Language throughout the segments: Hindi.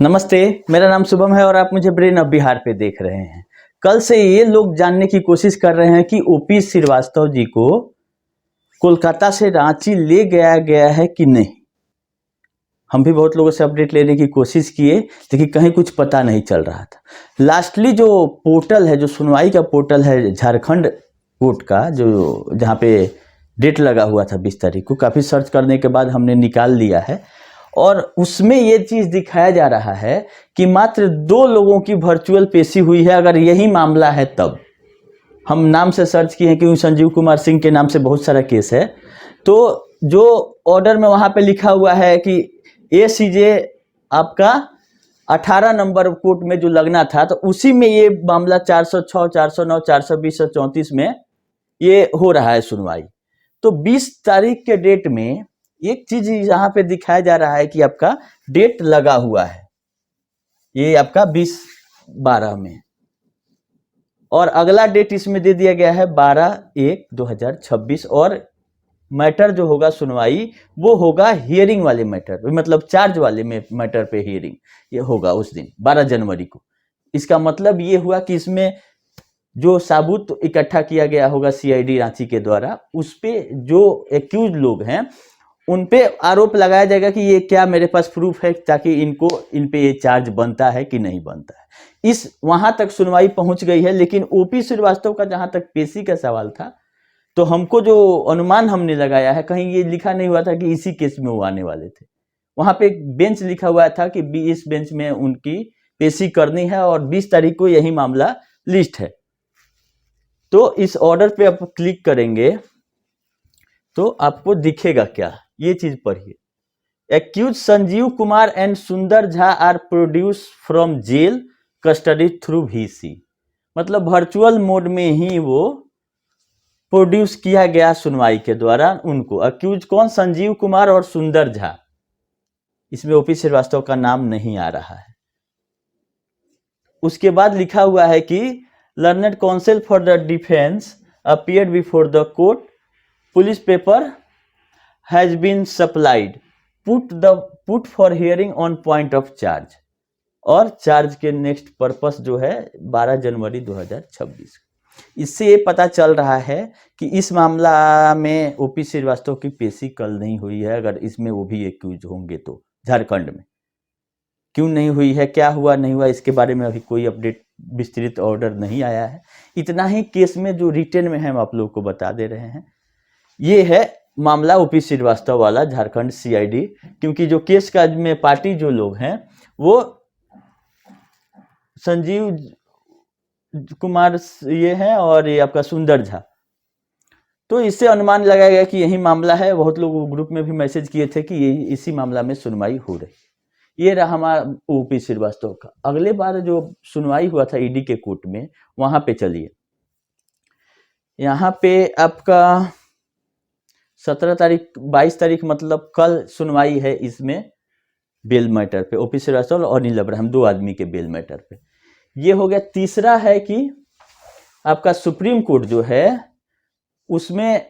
नमस्ते, मेरा नाम शुभम है और आप मुझे ब्रेन ऑफ बिहार पे देख रहे हैं। कल से ये लोग जानने की कोशिश कर रहे हैं कि ओपी श्रीवास्तव जी को कोलकाता से रांची ले गया गया है कि नहीं। हम भी बहुत लोगों से अपडेट लेने की कोशिश किए, लेकिन कहीं कुछ पता नहीं चल रहा था। लास्टली जो पोर्टल है, जो सुनवाई का पोर्टल है झारखंड कोर्ट का, जो जहाँ पे डेट लगा हुआ था 20 तारीख को, काफ़ी सर्च करने के बाद हमने निकाल लिया है और उसमें ये चीज़ दिखाया जा रहा है कि मात्र 2 लोगों की वर्चुअल पेशी हुई है। अगर यही मामला है तब हम नाम से सर्च किए हैं, क्योंकि संजीव कुमार सिंह के नाम से बहुत सारा केस है। तो जो ऑर्डर में वहाँ पे लिखा हुआ है कि ACJ आपका 18 नंबर कोर्ट में जो लगना था, तो उसी में ये मामला 406, 409, 420 और 34 में ये हो रहा है सुनवाई। तो 20 तारीख के डेट में एक चीज यहाँ पे दिखाया जा रहा है कि आपका डेट लगा हुआ है, ये आपका 20/12 में, और अगला डेट इसमें दे दिया गया है 12/1/2026। और मैटर जो होगा सुनवाई वो होगा हियरिंग वाले मैटर, मतलब चार्ज वाले मैटर पे हियरिंग ये होगा उस दिन 12 जनवरी को। इसका मतलब ये हुआ कि इसमें जो सबूत इकट्ठा किया गया होगा CID रांची के द्वारा, उस पे जो एक्यूज लोग हैं उन पे आरोप लगाया जाएगा कि ये क्या मेरे पास प्रूफ है, ताकि इन पे ये चार्ज बनता है कि नहीं बनता है। इस वहां तक सुनवाई पहुंच गई है। लेकिन ओपी श्रीवास्तव का जहां तक पेशी का सवाल था, तो हमको जो अनुमान हमने लगाया है, कहीं ये लिखा नहीं हुआ था कि इसी केस में वो आने वाले थे। वहां पे एक बेंच लिखा हुआ था कि इस बेंच में उनकी पेशी करनी है और 20 तारीख को यही मामला लिस्ट है। तो इस ऑर्डर पे आप क्लिक करेंगे तो आपको दिखेगा क्या, ये चीज पढ़िए। Accused Sanjeev Kumar and Sundar Jha are produce from jail custody through VC, मतलब वर्चुअल मोड में ही वो प्रोड्यूस किया गया सुनवाई के द्वारा उनको। अक्यूज कौन? संजीव कुमार और सुंदर झा। इसमें ओपी श्रीवास्तव का नाम नहीं आ रहा है। उसके बाद लिखा हुआ है कि learned counsel for the defence appeared before the court, police paper has been supplied, put for hearing on point of charge. और चार्ज के नेक्स्ट पर्पस जो है 12 जनवरी 2026। इससे ये पता चल रहा है कि इस मामला में ओपी श्रीवास्तव की पेशी कल नहीं हुई है। अगर इसमें वो भी एक्यूज होंगे तो झारखंड में क्यों नहीं हुई है, क्या हुआ नहीं हुआ, इसके बारे में अभी कोई अपडेट विस्तृत ऑर्डर नहीं आया है। इतना ही केस में जो रिटेन में है हम आप लोग को बता दे रहे हैं। ये है मामला ओपी श्रीवास्तव वाला, झारखंड CID। क्योंकि जो केस का में पार्टी जो लोग हैं वो संजीव कुमार ये हैं और ये आपका सुंदर झा। तो इससे अनुमान लगाया गया कि यही मामला है। बहुत लोग ग्रुप में भी मैसेज किए थे कि ये इसी मामला में सुनवाई हो रही। ये रहा हमारा ओपी श्रीवास्तव का। अगले बार जो सुनवाई हुआ था ED के कोर्ट में, वहां पे चलिए। यहाँ पे आपका 17 तारीख 22 तारीख मतलब कल सुनवाई है इसमें बेल मैटर पे, ओपी श्रीवास्तव और अनिल अब्राहम 2 आदमी के बेल मैटर पे। ये हो गया। तीसरा है कि आपका सुप्रीम कोर्ट जो है उसमें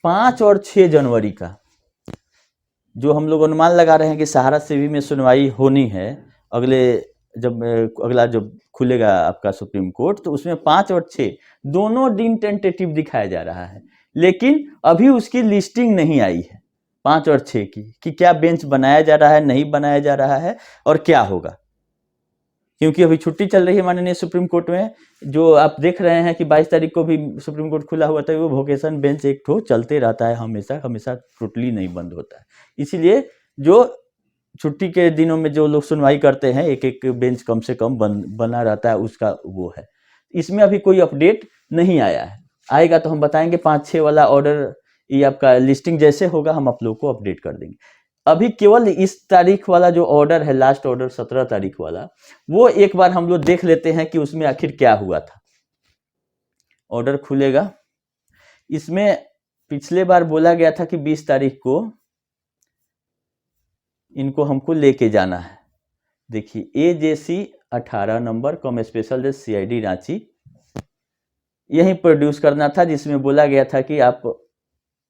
5 और 6 जनवरी का जो हम लोग अनुमान लगा रहे हैं कि सहारा सेवी में सुनवाई होनी है। अगला जब खुलेगा आपका सुप्रीम कोर्ट, तो उसमें 5 और 6 दोनों दिन टेंटेटिव दिखाया जा रहा है। लेकिन अभी उसकी लिस्टिंग नहीं आई है 5 और 6 की, कि क्या बेंच बनाया जा रहा है, नहीं बनाया जा रहा है और क्या होगा। क्योंकि अभी छुट्टी चल रही है माननीय सुप्रीम कोर्ट में। जो आप देख रहे हैं कि 22 तारीख को भी सुप्रीम कोर्ट खुला हुआ था, वो वोकेशन बेंच एक ठो चलते रहता है हमेशा टोटली नहीं बंद होता है। इसीलिए जो छुट्टी के दिनों में जो लोग सुनवाई करते हैं, एक एक बेंच कम से कम बना रहता है, उसका वो है। इसमें अभी कोई अपडेट नहीं आया है। आएगा तो हम बताएंगे। 5-6 वाला ऑर्डर ये आपका लिस्टिंग जैसे होगा हम आप लोग को अपडेट कर देंगे। अभी केवल इस तारीख वाला जो ऑर्डर है, लास्ट ऑर्डर 17 तारीख वाला, वो एक बार हम लोग देख लेते हैं कि उसमें आखिर क्या हुआ था। ऑर्डर खुलेगा। इसमें पिछले बार बोला गया था कि 20 तारीख को इनको हमको लेके जाना है। देखिए AJC 18 नंबर कम स्पेशल जज CID रांची, यही प्रोड्यूस करना था, जिसमें बोला गया था कि आप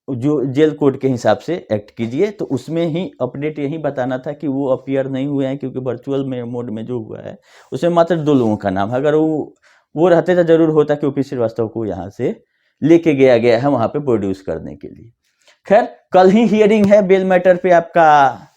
जो जेल कोड के हिसाब से एक्ट कीजिए। तो उसमें ही अपडेट यही बताना था कि वो अपीयर नहीं हुए हैं, क्योंकि वर्चुअल में मोड में जो हुआ है उसमें मात्र 2 लोगों का नाम है। अगर वो रहते तो जरूर होता कि ओपी श्रीवास्तव को यहाँ से लेके गया है वहाँ पे प्रोड्यूस करने के लिए। खैर, कल ही हियरिंग है बेल मैटर पे आपका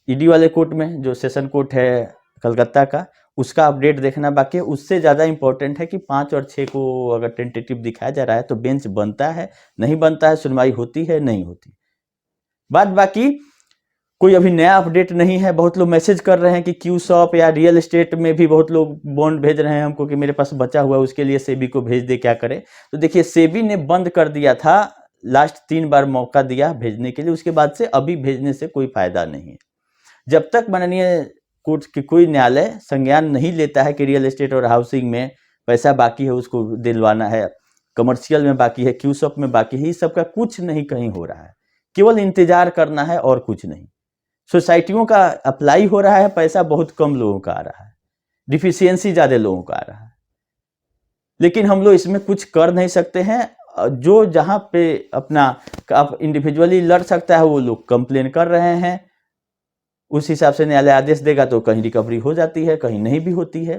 ईडी वाले कोर्ट में, जो सेशन कोर्ट है कलकत्ता का, उसका अपडेट देखना बाकी है। उससे ज़्यादा इंपॉर्टेंट है कि 5 और 6 को अगर टेंटेटिव दिखाया जा रहा है तो बेंच बनता है नहीं बनता है, सुनवाई होती है नहीं होती। बात बाकी कोई अभी नया अपडेट नहीं है। बहुत लोग मैसेज कर रहे हैं कि क्यू शॉप या रियल एस्टेट में भी बहुत लोग बॉन्ड भेज रहे हैं हमको कि मेरे पास बचा हुआ है, उसके लिए सेबी को भेज दे, क्या करें। तो देखिए, सेबी ने बंद कर दिया था, लास्ट 3 बार मौका दिया भेजने के लिए, उसके बाद से अभी भेजने से कोई फायदा नहीं है। जब तक माननीय कोर्ट की कोई न्यायालय संज्ञान नहीं लेता है कि रियल एस्टेट और हाउसिंग में पैसा बाकी है उसको दिलवाना है, कमर्शियल में बाकी है, क्यू शॉप में बाकी है, इस सब का कुछ नहीं कहीं हो रहा है, केवल इंतजार करना है और कुछ नहीं। सोसाइटियों का अप्लाई हो रहा है, पैसा बहुत कम लोगों का आ रहा है, डिफिशियंसी ज्यादा लोगों का आ रहा है, लेकिन हम लोग इसमें कुछ कर नहीं सकते हैं। जो जहां पे अपना आप इंडिविजुअली लड़ सकता है वो लोग कंप्लेन कर रहे हैं, उस हिसाब से न्यायालय आदेश देगा तो कहीं रिकवरी हो जाती है, कहीं नहीं भी होती है।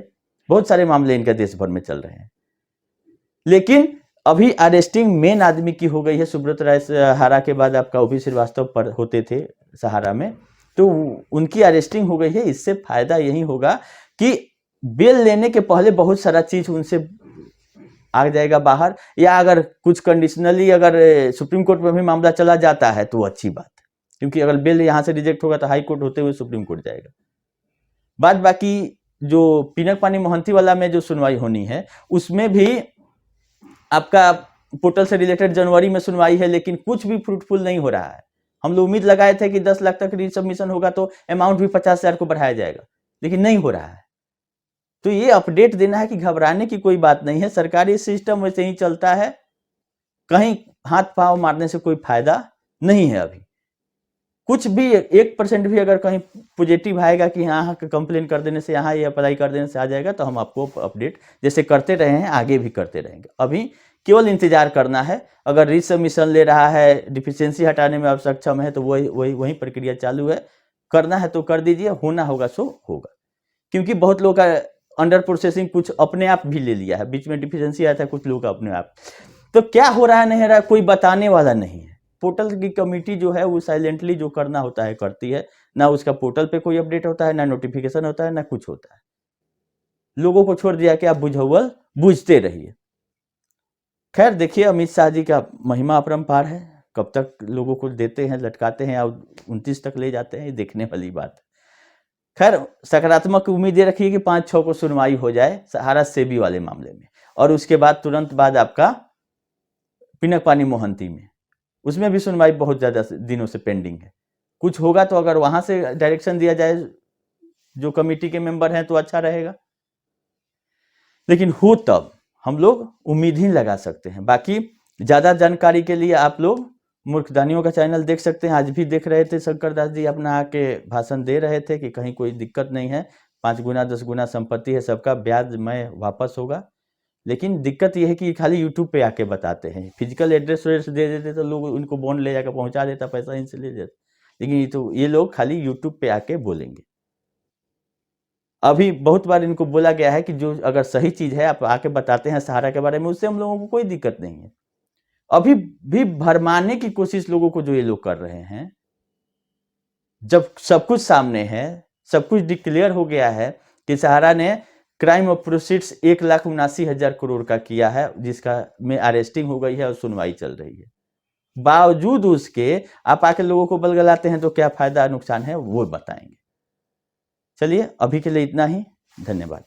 बहुत सारे मामले इनका देश भर में चल रहे हैं। लेकिन अभी अरेस्टिंग मेन आदमी की हो गई है। सुब्रत राय सहारा के बाद आपका ओपी श्रीवास्तव पर होते थे सहारा में, तो उनकी अरेस्टिंग हो गई है। इससे फायदा यही होगा कि बेल लेने के पहले बहुत सारा चीज उनसे आ जाएगा बाहर, या अगर कुछ कंडीशनली अगर सुप्रीम कोर्ट में भी मामला चला जाता है तो वो अच्छी बात है, क्योंकि अगर बिल यहां से रिजेक्ट होगा तो हाई कोर्ट होते हुए सुप्रीम कोर्ट जाएगा। बात बाकी जो पिनक पानी मोहंती वाला में जो सुनवाई होनी है उसमें भी आपका पोर्टल से रिलेटेड जनवरी में सुनवाई है, लेकिन कुछ भी फ्रूटफुल नहीं हो रहा है। हम लोग उम्मीद लगाए थे कि 10 लाख तक रीसबमिशन होगा तो अमाउंट भी 50,000 को बढ़ाया जाएगा, लेकिन नहीं हो रहा है। तो ये अपडेट देना है कि घबराने की कोई बात नहीं है, सरकारी सिस्टम वैसे ही चलता है, कहीं हाथ पांव मारने से कोई फायदा नहीं है। अभी कुछ भी 1% भी अगर कहीं पॉजिटिव आएगा कि यहाँ कंप्लेन कर देने से, यहाँ ये अप्लाई कर देने से आ जाएगा, तो हम आपको अपडेट जैसे करते रहे हैं आगे भी करते रहेंगे। अभी केवल इंतजार करना है। अगर रीसबमिशन ले रहा है, डिफिशियंसी हटाने में आप सक्षम है, तो वही प्रक्रिया चालू है। करना है तो कर दीजिए, होना होगा सो होगा, क्योंकि बहुत लोग का अंडर प्रोसेसिंग कुछ अपने आप भी ले लिया है, बीच में डिफिशियंसी आया था कुछ लोग अपने आप। तो क्या हो रहा है नहीं रहा कोई बताने वाला नहीं है। पोर्टल की कमेटी जो है वो साइलेंटली जो करना होता है करती है, ना उसका पोर्टल पे कोई अपडेट होता है, ना नोटिफिकेशन होता है, ना कुछ होता है। लोगों को छोड़ दिया कि आप बुझौल बुझते रहिए। खैर देखिए, अमित शाह जी का महिमा अपरंपार है, कब तक लोगों को देते हैं, लटकाते हैं और 29 तक ले जाते हैं, देखने वाली बात। खैर सकारात्मक उम्मीद ये रखिए कि 5-6 को सुनवाई हो जाए सहारा सेबी वाले मामले में, और उसके बाद तुरंत बाद आपका पिनक पानी मोहंती में, उसमें भी सुनवाई बहुत ज्यादा दिनों से पेंडिंग है। कुछ होगा तो अगर वहां से डायरेक्शन दिया जाए जो कमेटी के मेंबर हैं तो अच्छा रहेगा, लेकिन हो तब हम लोग उम्मीद ही लगा सकते हैं। बाकी ज्यादा जानकारी के लिए आप लोग मूर्खदानियों का चैनल देख सकते हैं। आज भी देख रहे थे शंकर दास जी अपना आके भाषण दे रहे थे कि कहीं कोई दिक्कत नहीं है, 5 गुना 10 गुना संपत्ति है सबका, ब्याज में वापस होगा। लेकिन दिक्कत यह है कि खाली यूट्यूब पे आके बताते हैं, फिजिकल एड्रेस दे देते तो लोग उनको बॉन्ड ले जाकर पहुंचा देता, पैसा इनसे ले जाते, लेकिन ये लोग खाली यूट्यूब पे आके बोलेंगे। अभी बहुत बार इनको बोला गया है कि जो अगर सही चीज है आप आके बताते हैं सहारा के बारे में, उससे हम लोगों को कोई दिक्कत नहीं है। अभी भी भरमाने की कोशिश लोगों को जो ये लोग कर रहे हैं, जब सब कुछ सामने है, सब कुछ डिक्लेयर हो गया है कि सहारा ने क्राइम ऑफ प्रोसीड्स 1,79,000 करोड़ का किया है, जिसका में अरेस्टिंग हो गई है और सुनवाई चल रही है। बावजूद उसके आप आके लोगों को बलगलाते हैं, तो क्या फायदा नुकसान है वो बताएंगे। चलिए अभी के लिए इतना ही, धन्यवाद।